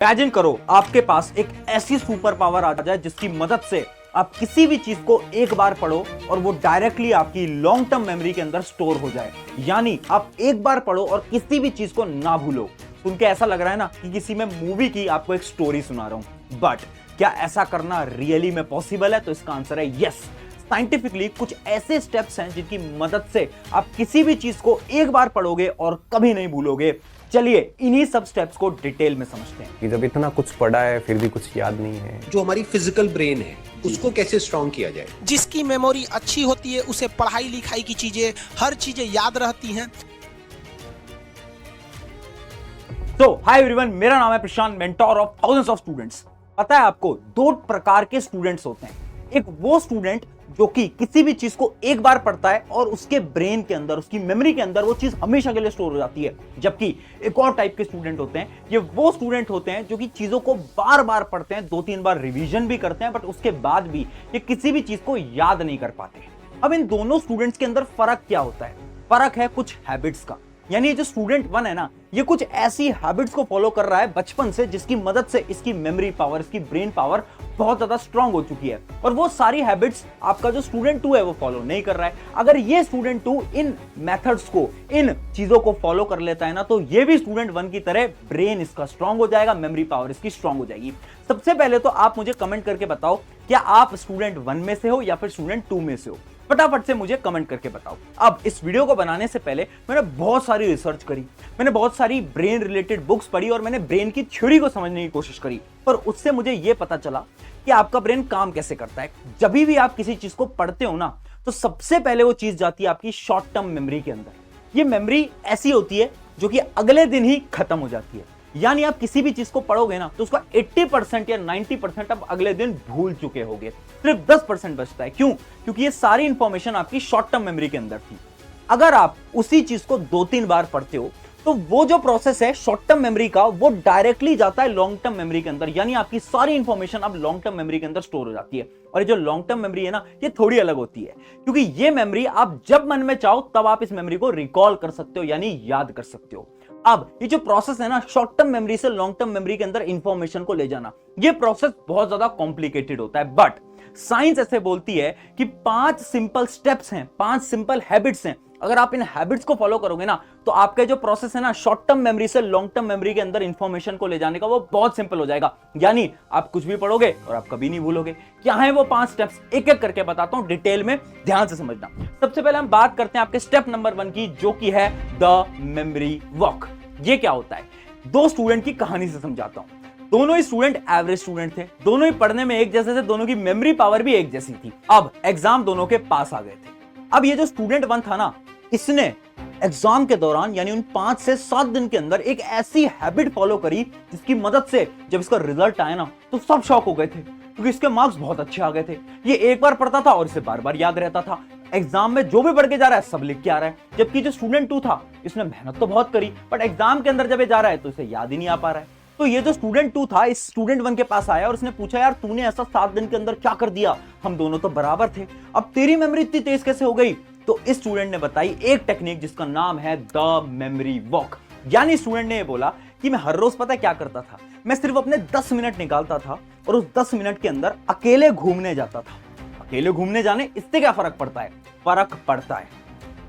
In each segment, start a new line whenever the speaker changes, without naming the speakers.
Imagine करो आपके पास एक ऐसी सुपर पावर आ जाए जिसकी मदद से आप किसी भी चीज को एक बार पढ़ो और वो डायरेक्टली आपकी लॉन्ग टर्म मेमोरी के अंदर स्टोर हो जाए। यानी आप एक बार पढ़ो और किसी भी चीज को ना भूलो। सुन के ऐसा लग रहा है ना कि किसी में मूवी की आपको एक स्टोरी सुना रहा हूं, बट क्या ऐसा करना रियली में पॉसिबल है? तो इसका आंसर है यस। साइंटिफिकली कुछ ऐसे स्टेप्स हैं जिनकी मदद से आप किसी भी चीज को एक बार पढ़ोगे और कभी नहीं भूलोगे। चलिए इन्हीं सब स्टेप्स को डिटेल में समझते हैं
कि जब इतना कुछ पढ़ा है फिर भी कुछ याद नहीं है।
जो हमारी फिजिकल ब्रेन है उसको कैसे स्ट्रॉन्ग किया जाए।
जिसकी मेमोरी अच्छी होती है उसे पढ़ाई लिखाई की चीजें, हर चीजें याद रहती हैं।
तो हाय एवरीवन, मेरा नाम है Prashant, mentor of thousands of students. पता है आपको दो प्रकार के स्टूडेंट्स होते हैं। एक वो स्टूडेंट जो कि किसी भी चीज को एक बार पढ़ता है और उसके ब्रेन के अंदर, उसकी मेमोरी के अंदर वो चीज हमेशा के लिए स्टोर हो जाती है। जबकि एक और टाइप के स्टूडेंट होते हैं, ये वो स्टूडेंट होते हैं जो कि चीजों को बार बार पढ़ते हैं, 2-3 बार रिवीजन भी करते हैं, बट उसके बाद भी ये किसी भी चीज को याद नहीं कर पाते। अब इन दोनों स्टूडेंट्स के अंदर फर्क क्या होता है? फर्क है कुछ हैबिट्स का। यानी जो स्टूडेंट 1 है ना, ये कुछ ऐसी हैबिट्स को फॉलो कर रहा है बचपन से जिसकी मदद से इसकी मेमोरी पावर, इसकी ब्रेन पावर बहुत ज्यादा स्ट्रांग हो चुकी है। और वो सारी हैबिट्स आपका जो स्टूडेंट 2 है वो फॉलो नहीं कर रहा है। अगर ये स्टूडेंट 2 इन मेथड्स को, इन चीजों को फॉलो कर लेता है ना, तो ये भी स्टूडेंट 1 की तरह ब्रेन इसका स्ट्रांग हो जाएगा, मेमोरी पावर इसकी स्ट्रांग हो जाएगी। सबसे पहले तो आप मुझे कमेंट करके बताओ, क्या आप स्टूडेंट 1 में से हो या फिर स्टूडेंट 2 में से हो? फटाफट से मुझे कमेंट करके बताओ। अब इस वीडियो को बनाने से पहले मैंने बहुत सारी रिसर्च करी, मैंने बहुत सारी ब्रेन रिलेटेड बुक्स पढ़ी और मैंने ब्रेन की थ्योरी को समझने की कोशिश करी। पर उससे मुझे यह पता चला कि आपका ब्रेन काम कैसे करता है। जब भी आप किसी चीज को पढ़ते हो ना, तो सबसे पहले वो चीज जाती है आपकी शॉर्ट टर्म मेमोरी के अंदर। ये मेमोरी ऐसी होती है जो कि अगले दिन ही खत्म हो जाती है। यानी आप किसी भी चीज को पढ़ोगे ना, तो उसका 80% या 90% आप अगले दिन भूल चुके होगे। सिर्फ 10% बचता है। क्यों? क्योंकि ये सारी इंफॉर्मेशन आपकी शॉर्ट टर्म मेमोरी के अंदर थी। अगर आप उसी चीज को 2-3 बार पढ़ते हो तो वो जो प्रोसेस है शॉर्ट टर्म मेमोरी का, वो डायरेक्टली जाता है लॉन्ग टर्म मेमोरी के अंदर। यानी आपकी सारी इंफॉर्मेशन अब लॉन्ग टर्म मेमोरी के अंदर स्टोर हो जाती है। और ये जो लॉन्ग टर्म मेमोरी है ना, ये थोड़ी अलग होती है, क्योंकि ये मेमोरी आप जब मन में चाहो तब आप इस मेमोरी को रिकॉल कर सकते हो, यानी याद कर सकते हो। अब ये जो प्रोसेस है ना, शॉर्ट टर्म मेमोरी से लॉन्ग टर्म मेमोरी के अंदर इंफॉर्मेशन को ले जाना, ये प्रोसेस बहुत ज्यादा कॉम्प्लिकेटेड होता है। बट साइंस ऐसे बोलती है कि 5 सिंपल स्टेप्स हैं, 5 सिंपल हैबिट्स हैं। अगर आप इन हैबिट्स को फॉलो करोगे ना, तो आपका जो प्रोसेस है ना, शॉर्ट टर्म मेमोरी से लॉन्ग टर्म मेमोरी के अंदर इंफॉर्मेशन को ले जाने का, वो बहुत सिंपल हो जाएगा। यानी आप कुछ भी पढ़ोगे और आप कभी नहीं भूलोगे। क्या है वो 5 स्टेप्स? एक एक करके बताता हूं, डिटेल में ध्यान से समझना। सबसे पहले हम बात करते हैं आपके स्टेप नंबर 1 की, जो कि है द मेमोरी वॉक। ये क्या होता है? 2 स्टूडेंट की कहानी से समझाता हूं। दोनों ही स्टूडेंट एवरेज स्टूडेंट थे, दोनों ही पढ़ने में एक जैसे थे, दोनों की मेमोरी पावर भी एक जैसी थी। अब एग्जाम दोनों के पास आ गए थे। अब ये जो स्टूडेंट 1 था ना, इसने एग्जाम के दौरान यानी उन 5 से 7 दिन के अंदर एक ऐसी हैबिट फॉलो करी जिसकी मदद से जब इसका रिजल्ट आया ना, तो सब शॉक हो गए थे, क्योंकि इसके मार्क्स बहुत अच्छे आ गए थे। ये एक बार पढ़ता था और इसे बार बार याद रहता था। एग्जाम में जो भी पढ़ के जा रहा है सब लिख के आ रहा है। जबकि जो स्टूडेंट 2 था, इसने मेहनत तो बहुत करी, बट एग्जाम के अंदर जब ये जा रहा है तो इसे याद ही नहीं आ पा रहा है। तो ये जो स्टूडेंट 2 था, इस स्टूडेंट 1 के पास आया और उसने पूछा, यार तूने ऐसा 7 दिन के अंदर क्या कर दिया? हम दोनों तो बराबर थे, अब तेरी मेमोरी इतनी तेज कैसे हो गई? तो इस स्टूडेंट ने बताई एक टेक्निक जिसका नाम है द मेमोरी वॉक। यानी स्टूडेंट ने ये बोला कि मैं हर रोज पता क्या करता था, मैं सिर्फ अपने 10 मिनट निकालता था और उस 10 मिनट के अंदर अकेले घूमने जाता था। अकेले घूमने जाने इससे क्या फर्क पड़ता है? फर्क पड़ता है।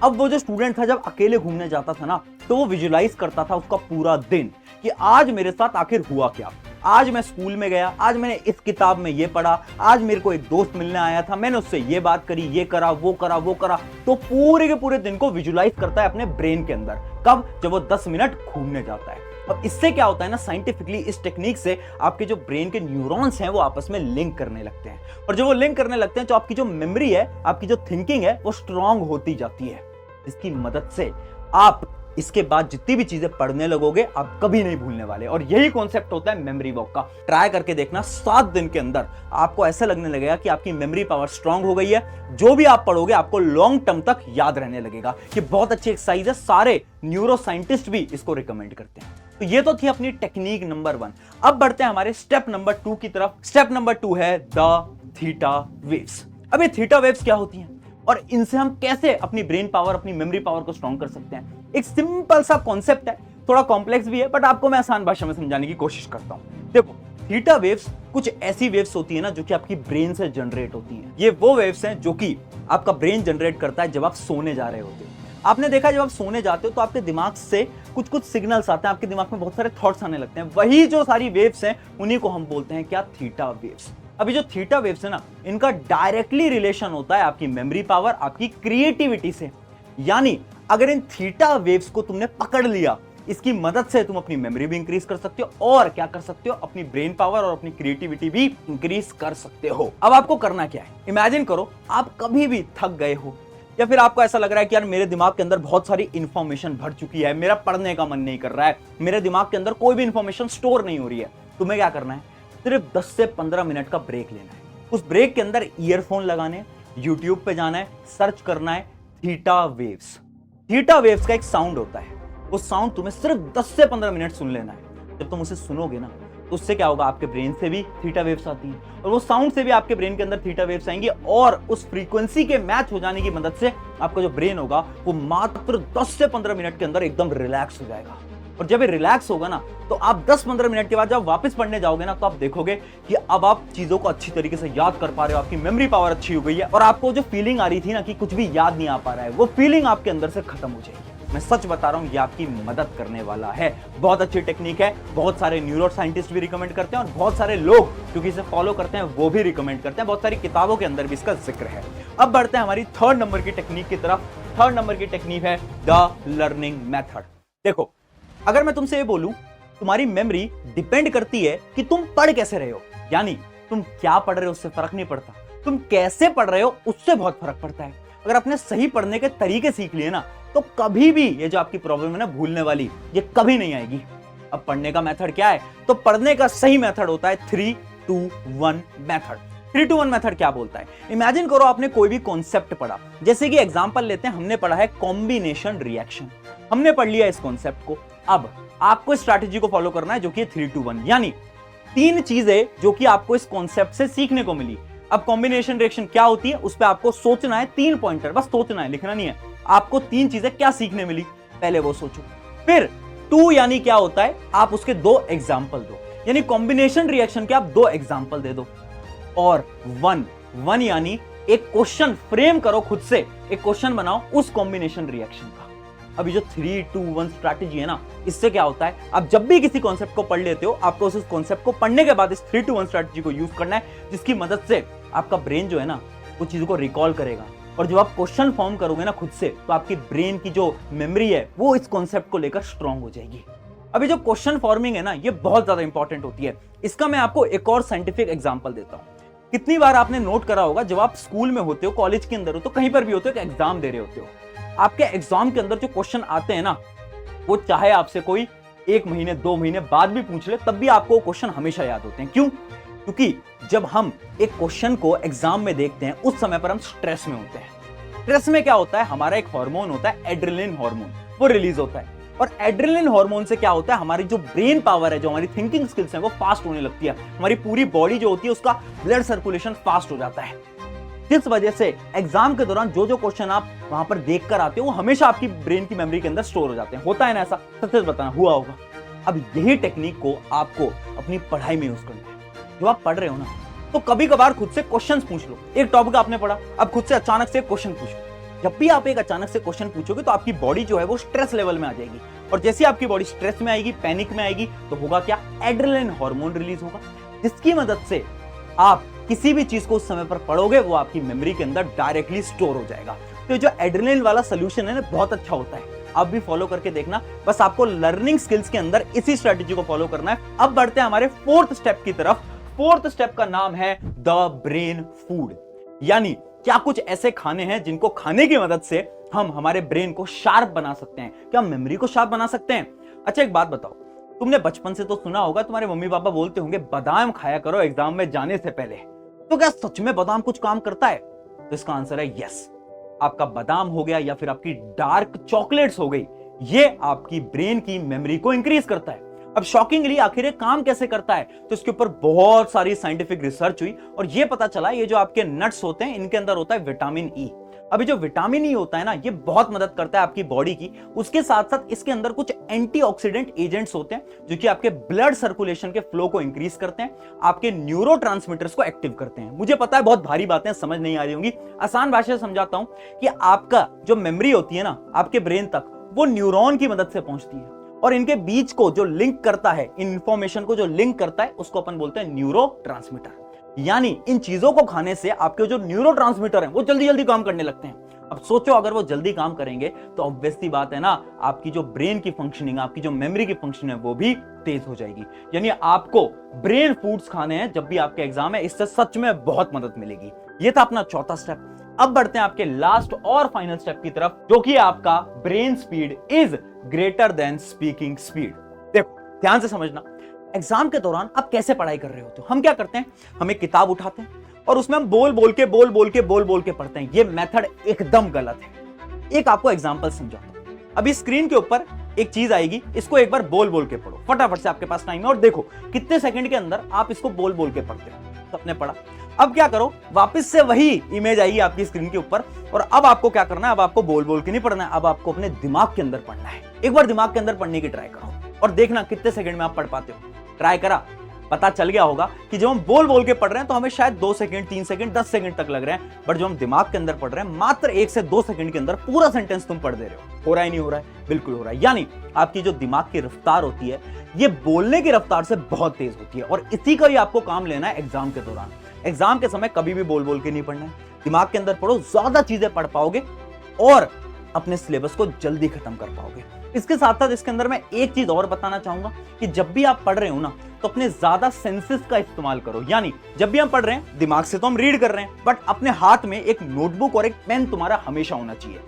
अब वो जो स्टूडेंट था, जब अकेले घूमने जाता था ना, तो वो विजुलाइज करता था उसका पूरा दिन कि आज मेरे साथ आखिर हुआ क्या। आज मैं स्कूल में गया, आज मैंने इस किताब में ये पढ़ा, आज मेरे को एक दोस्त मिलने आया था, मैंने उससे ये बात करी, ये करा, वो करा, वो करा। तो पूरे के पूरे दिन को विजुलाइज करता है अपने ब्रेन के अंदर। कब? जब वो 10 मिनट घूमने जाता है। अब इससे क्या होता है ना, साइंटिफिकली इस टेक्निक से आपके जो ब्रेन के न्यूरॉन्स हैं वो आपस में लिंक करने लगते हैं। और जब वो लिंक करने लगते हैं तो आपकी जो मेमोरी है, आपकी जो थिंकिंग है, वो स्ट्रांग होती जाती है। इसकी मदद से आप इसके बाद जितनी भी चीजें पढ़ने लगोगे आप कभी नहीं भूलने वाले। और यही कॉन्सेप्ट होता है मेमोरी वॉक का। ट्राई करके देखना, 7 दिन के अंदर आपको ऐसा लगने लगेगा कि आपकी मेमोरी पावर स्ट्रांग हो गई है। जो भी आप पढ़ोगे आपको लॉन्ग टर्म तक याद रहने लगेगा। ये बहुत अच्छी एक्सरसाइज है, सारे न्यूरो साइंटिस्ट भी इसको रिकमेंड करते हैं। तो ये तो थी अपनी टेक्निक नंबर 1। अब बढ़ते हैं हमारे स्टेप नंबर 2 की तरफ। स्टेप नंबर 2 है द थीटा वेव्स। अब ये थीटा वेव्स क्या होती हैं और इनसे हम कैसे अपनी ब्रेन पावर, अपनी मेमोरी पावर को स्ट्रांग कर सकते हैं? एक सिंपल सा कॉन्सेप्ट है, थोड़ा कॉम्प्लेक्स भी है, बट आपको मैं आसान भाषा में समझाने की कोशिश करता हूं। देखो, थीटा वेव्स कुछ ऐसी वेव्स होती है ना जो कि आपकी ब्रेन से जनरेट होती हैं। ये वो वेव्स हैं जो कि आपका ब्रेन जनरेट करता है जब आप सोने जा रहे होते हो। आपने देखा जब आप सोने जाते हो तो आपके दिमाग से कुछ कुछ सिग्नल्स आते हैं, आपके दिमाग में बहुत सारे थॉट्स आने लगते हैं। वही जो सारी वेव्स हैं उन्हीं को हम बोलते हैं क्या, थीटा वेव्स। अभी जो थीटा वेव्स है ना, इनका डायरेक्टली रिलेशन होता है आपकी मेमोरी पावर, आपकी क्रिएटिविटी से। यानी अगर इन थीटा वेव्स को तुमने पकड़ लिया, इसकी मदद से तुम अपनी मेमोरी भी इंक्रीज कर सकते हो और क्या कर सकते हो, अपनी ब्रेन पावर और अपनी क्रिएटिविटी भी इंक्रीज कर सकते हो। अब आपको करना क्या है, इमेजिन करो आप कभी भी थक गए हो या फिर आपको ऐसा लग रहा है कि यार मेरे दिमाग के अंदर बहुत सारी इंफॉर्मेशन भर चुकी है, मेरा पढ़ने का मन नहीं कर रहा है, मेरे दिमाग के अंदर कोई भी इंफॉर्मेशन स्टोर नहीं हो रही है। तुम्हें क्या करना है, सिर्फ 10 से 15 मिनट का ब्रेक लेना है। उस ब्रेक के अंदर ईयरफोन लगाने, यूट्यूब पे जाना है, सर्च करना है थीटा वेव्स। थीटा वेव्स का एक साउंड होता है, वो साउंड तुम्हें सिर्फ 10 से 15 मिनट सुन लेना है। जब तुम उसे सुनोगे ना तो उससे क्या होगा, आपके ब्रेन से भी थीटा वेव्स आती हैं और वो साउंड से भी आपके ब्रेन के अंदर थीटा वेव्स आएंगी और उस फ्रीक्वेंसी के मैच हो जाने की मदद से आपका जो ब्रेन होगा वो मात्र 10 से 15 मिनट के अंदर एकदम रिलैक्स हो जाएगा। और जब ये रिलैक्स होगा ना तो आप 10-15 मिनट के बाद जब वापस पढ़ने जाओगे ना तो आप देखोगे कि अब आप चीजों को अच्छी तरीके से याद कर पा रहे हो, आपकी मेमोरी पावर अच्छी हो गई है और आपको जो फीलिंग आ रही थी ना कि कुछ भी याद नहीं आ पा रहा है, वो फीलिंग आपके अंदर से खत्म हो जाएगी। मैं सच बता रहा हूं, ये आपकी मदद करने वाला है। बहुत अच्छी टेक्निक है, बहुत सारे न्यूरो साइंटिस्ट भी रिकमेंड करते हैं और बहुत सारे लोग क्योंकि इसे फॉलो करते हैं वो भी रिकमेंड करते हैं। बहुत सारी किताबों के अंदर भी इसका जिक्र है। अब बढ़ते हैं हमारी 3rd नंबर की टेक्निक की तरफ। 3rd नंबर की टेक्निक है द लर्निंग मेथड। देखो, अगर मैं तुमसे ये बोलूं तुम्हारी मेमोरी डिपेंड करती है कि तुम पढ़ कैसे रहे हो, यानी तुम क्या पढ़ रहे हो उससे फर्क नहीं पड़ता, तुम कैसे पढ़ रहे हो उससे बहुत फर्क पड़ता है। अगर आपने सही पढ़ने के तरीके सीख लिए ना तो कभी भी ये जो आपकी प्रॉब्लम है ना भूलने वाली, ये कभी नहीं आएगी। अब पढ़ने का मेथड क्या है, तो पढ़ने का सही मेथड होता है 3-2-1 मेथड। 3-2-1 मेथड क्या बोलता है, इमेजिन करो आपने कोई भी कॉन्सेप्ट पढ़ा, जैसे कि एग्जांपल लेते हैं, हमने पढ़ा है कॉम्बिनेशन रिएक्शन, हमने पढ़ लिया इस कॉन्सेप्ट को। अब आपको इस स्ट्रैटेजी को फॉलो करना है जो कि 3-2-1, यानी 3 चीजें जो कि आपको इस कॉन्सेप्ट से सीखने को मिली। अब कॉम्बिनेशन रिएक्शन क्या होती है उस पर आपको सोचना है, 3 पॉइंटर, बस सोचना है, लिखना नहीं है। आपको 3 चीजें क्या सीखने मिली पहले वो सोचो। फिर 2 यानी क्या होता है, आप उसके 2 एग्जाम्पल दो, यानी कॉम्बिनेशन रिएक्शन के आप 2 एग्जाम्पल दे दो। और 1 यानी एक क्वेश्चन फ्रेम करो, खुद से एक क्वेश्चन बनाओ उस कॉम्बिनेशन रिएक्शन का। अभी जो 3-2-1 स्ट्रैटेजी है ना, इससे क्या होता है, आप जब भी किसी कॉन्सेप्ट को पढ़ लेते हो आपको उस कॉन्सेप्ट को पढ़ने के बाद इस 3-2-1 स्ट्रैटेजी को यूज करना है, जिसकी मदद से आपका ब्रेन जो है ना वो चीजों को रिकॉल करेगा। और जब आप क्वेश्चन फॉर्म करोगे ना खुद से, तो आपकी ब्रेन की जो मेमोरी है वो इस कॉन्सेप्ट को लेकर स्ट्रांग हो जाएगी। अभी जो क्वेश्चन फॉर्मिंग है ना, ये बहुत ज्यादा इंपॉर्टेंट होती है। इसका मैं आपको एक और साइंटिफिक एग्जांपल देता हूं। कितनी बार आपने नोट करा होगा, जब आप स्कूल में होते हो, कॉलेज के अंदर हो, तो कहीं पर भी होते हो, एक एग्जाम दे रहे होते हो, आपके एग्जाम के अंदर जो क्वेश्चन आते हैं ना, वो चाहे आपसे कोई 1 महीने 2 महीने बाद भी पूछ ले, तब भी आपको क्वेश्चन हमेशा याद होते हैं। क्यों? क्योंकि जब हम एक क्वेश्चन को एग्जाम में देखते हैं उस समय पर हम स्ट्रेस में होते हैं। स्ट्रेस में क्या होता है, हमारा एक हार्मोन होता है एड्रेनलिन हार्मोन, वो रिलीज होता है। और एड्रेनलिन हार्मोन से क्या होता है, हमारी जो ब्रेन पावर है, जो हमारी थिंकिंग स्किल्स है, वो फास्ट होने लगती है। हमारी पूरी बॉडी जो होती है उसका ब्लड सर्कुलेशन फास्ट हो जाता है, जिस वजह से एग्जाम के दौरान जो जो क्वेश्चन आप वहां पर देख कर आते हो वो हमेशा आपकी ब्रेन की मेमोरी के अंदर स्टोर हो जाते हैं। होता है ना ऐसा, सच बताना, हुआ होगा। अब यही टेक्निक को आपको अपनी पढ़ाई में यूज करना है। जब आप पढ़ रहे हो ना तो कभी कभार खुद से क्वेश्चंस पूछ लो। एक टॉपिक आपने पढ़ा, अब खुद से अचानक से क्वेश्चन पूछो। जब भी आप एक अचानक से क्वेश्चन पूछोगे तो आपकी बॉडी जो है वो स्ट्रेस लेवल में आ जाएगी, और जैसे आपकी बॉडी स्ट्रेस में आएगी, पैनिक में आएगी, तो होगा क्या, एड्रेनलिन हार्मोन रिलीज होगा, जिसकी मदद से आप किसी भी चीज को उस समय पर पढ़ोगे वो आपकी मेमोरी के अंदर डायरेक्टली स्टोर हो जाएगा। तो जो एड्रेनलिन वाला सोल्यूशन है ना, बहुत अच्छा होता है, आप भी फॉलो करके देखना। बस आपको लर्निंग स्किल्स के अंदर इसी स्ट्रेटेजी को फॉलो करना है। अब बढ़ते हैं हमारे 4th स्टेप की तरफ। 4th स्टेप का नाम है द ब्रेन फूड, यानी क्या कुछ ऐसे खाने हैं जिनको खाने की मदद से हम हमारे ब्रेन को शार्प बना सकते हैं, क्या मेमोरी को शार्प बना सकते हैं। अच्छा एक बात बताओ, तुमने बचपन से तो सुना होगा, तुम्हारे मम्मी पापा बोलते होंगे बादाम खाया करो एग्जाम में जाने से पहले, तो क्या सच में बादाम कुछ काम करता है? तो इसका आंसर है यस। आपका बादाम हो गया या फिर आपकी डार्क चॉकलेट्स हो गई, ये आपकी ब्रेन की मेमोरी को इंक्रीज करता है। अब शॉकिंगली आखिर ये काम कैसे करता है, तो इसके ऊपर बहुत सारी साइंटिफिक रिसर्च हुई और ये पता चला ये जो आपके नट्स होते हैं इनके अंदर होता है विटामिन ई। अभी जो विटामिन ई होता है ना, ये बहुत मदद करता है आपकी बॉडी की। उसके साथ साथ इसके अंदर कुछ एंटीऑक्सीडेंट एजेंट्स होते हैं जो कि आपके ब्लड सर्कुलेशन के फ्लो को इंक्रीज करते हैं, आपके न्यूरोट्रांसमीटर्स को एक्टिव करते हैं। मुझे पता है बहुत भारी बातें समझ नहीं आ रही होंगी, आसान भाषा में समझाता हूं कि आपका जो मेमोरी होती है ना आपके ब्रेन तक, वो न्यूरॉन की मदद से पहुंचती है और इनके बीच को जो लिंक करता है, इन इंफॉर्मेशन को जो लिंक करता है, उसको अपन बोलते हैं न्यूरोट्रांसमीटर। यानी इन चीजों को खाने से आपके जो न्यूरोट्रांसमीटर हैं वो जल्दी जल्दी काम करने लगते हैं। अब सोचो अगर वो जल्दी काम करेंगे तो ऑब्वियसली बात है ना, आपकी जो ब्रेन की फंक्शनिंग, आपकी जो मेमोरी की फंक्शनिंग है वो भी तेज हो जाएगी। यानी आपको ब्रेन फूड्स खाने हैं जब भी आपके एग्जाम है, इससे सच में बहुत मदद मिलेगी। ये था अपना चौथा स्टेप। अब बढ़ते हैं आपके लास्ट और फाइनल स्टेप की तरफ, जो कि आपका brain speed is greater than speaking speed. देखो ध्यान से समझना, एग्जाम के दौरान आप कैसे पढ़ाई कर रहे होते हो। हम क्या करते हैं, हम एक किताब उठाते हैं और उसमें हम बोल बोल के पढ़ते हैं। ये मेथड एकदम गलत है। एक आपको एग्जांपल समझाता हूं। अभी स्क्रीन के ऊपर एक चीज आएगी, इसको एक बार बोल बोल के पढ़ो फटाफट से, आपके पास टाइम है और देखो कितने सेकंड के अंदर आप इसको बोल बोल के पढ़ते हो। सबने पढ़ा। अब क्या करो, वापस से वही इमेज आएगी आपकी स्क्रीन के ऊपर और अब आपको क्या करना है, अब आपको बोल बोल के नहीं पढ़ना है, अब आपको अपने दिमाग के अंदर पढ़ना है। एक बार दिमाग के अंदर पढ़ने की ट्राई करो और देखना कितने सेकंड में आप पढ़ पाते हो। ट्राई करा, पता चल गया होगा कि जब हम बोल बोल के पढ़ रहे हैं तो हमें शायद 2 सेकंड 3 सेकंड 10 सेकंड तक लग रहे हैं, बट जो हम दिमाग के अंदर पढ़ रहे हैं मात्र 1 से 2 सेकंड के अंदर पूरा सेंटेंस तुम पढ़ दे रहे हो रहा है नहीं हो रहा है? बिल्कुल हो रहा है। यानी आपकी जो दिमाग की रफ्तार होती है ये बोलने की रफ्तार से बहुत तेज होती है और इसी का ही आपको काम लेना है एग्जाम के दौरान। एग्जाम के समय कभी भी बोल बोल के नहीं पढ़ना है, दिमाग के अंदर पढ़ो, ज्यादा चीजें पढ़ पाओगे और अपने सिलेबस को जल्दी खत्म कर पाओगे। इसके साथ साथ इसके अंदर मैं एक चीज और बताना चाहूंगा कि जब भी आप पढ़ रहे हो ना तो अपने ज्यादा सेंसेस का इस्तेमाल करो। यानी जब भी हम पढ़ रहे हैं, दिमाग से तो हम रीड कर रहे हैं, बट अपने हाथ में एक नोटबुक और एक पेन तुम्हारा हमेशा होना चाहिए।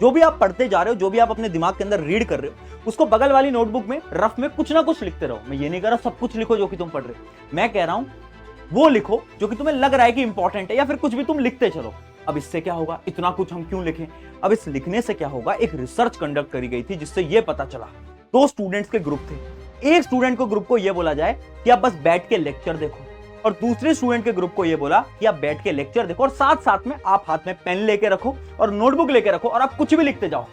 जो भी आप पढ़ते जा रहे हो, जो भी आप अपने दिमाग के अंदर रीड कर रहे हो, उसको बगल वाली नोटबुक में रफ में कुछ ना कुछ लिखते रहो। मैं ये नहीं कह रहा सब कुछ लिखो जो कि तुम पढ़ रहे हो, मैं कह रहा हूं वो लिखो जो कि तुम्हें लग रहा है कि इंपॉर्टेंट है, या फिर कुछ भी तुम लिखते चलो। अब इससे क्या होगा, इतना कुछ हम क्यों लिखें? अब इस लिखने से क्या होगा, एक रिसर्च कंडक्ट करी गई थी जिससे यह पता चला, 2 स्टूडेंट्स के ग्रुप थे। एक स्टूडेंट को ग्रुप को यह बोला जाए कि आप बस बैठ के लेक्चर देखो और दूसरे स्टूडेंट के ग्रुप को यह बोला कि आप बैठ के लेक्चर देखो और साथ साथ में आप हाथ में पेन लेके रखो और नोटबुक लेके रखो और आप कुछ भी लिखते जाओ।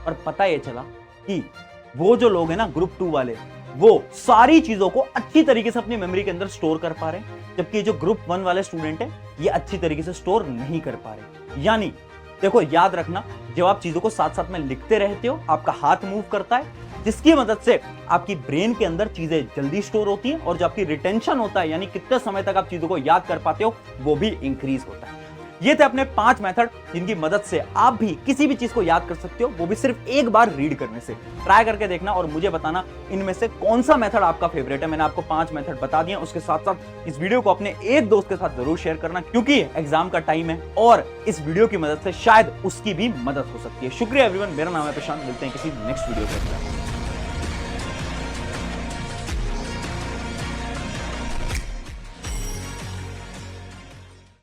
और पता यह चला कि वो जो लोग हैं ना ग्रुप 2 वाले, वो सारी चीजों को अच्छी तरीके से अपनी मेमोरी के अंदर स्टोर कर पा रहे हैं, जबकि जो ग्रुप 1 वाले स्टूडेंट है ये अच्छी तरीके से स्टोर नहीं कर पा रहे। यानी देखो याद रखना, जब आप चीजों को साथ साथ में लिखते रहते हो, आपका हाथ मूव करता है, जिसकी मदद से आपकी ब्रेन के अंदर चीजें जल्दी स्टोर होती हैं और जो आपकी रिटेंशन होता है, यानी कितने समय तक आप चीजों को याद कर पाते हो, वो भी इंक्रीज होता है। ये थे अपने 5 मेथड जिनकी मदद से आप भी किसी भी चीज को याद कर सकते हो, वो भी सिर्फ एक बार रीड करने से। ट्राई करके देखना और मुझे बताना इनमें से कौन सा मेथड आपका फेवरेट है। मैंने आपको 5 मेथड बता दिए। उसके साथ साथ इस वीडियो को अपने एक दोस्त के साथ जरूर शेयर करना, क्योंकि एग्जाम का टाइम है और इस वीडियो की मदद से शायद उसकी भी मदद हो सकती है। शुक्रिया एवरीवन, मेरा नाम है प्रशांत, मिलते हैं किसी नेक्स्ट वीडियो के साथ।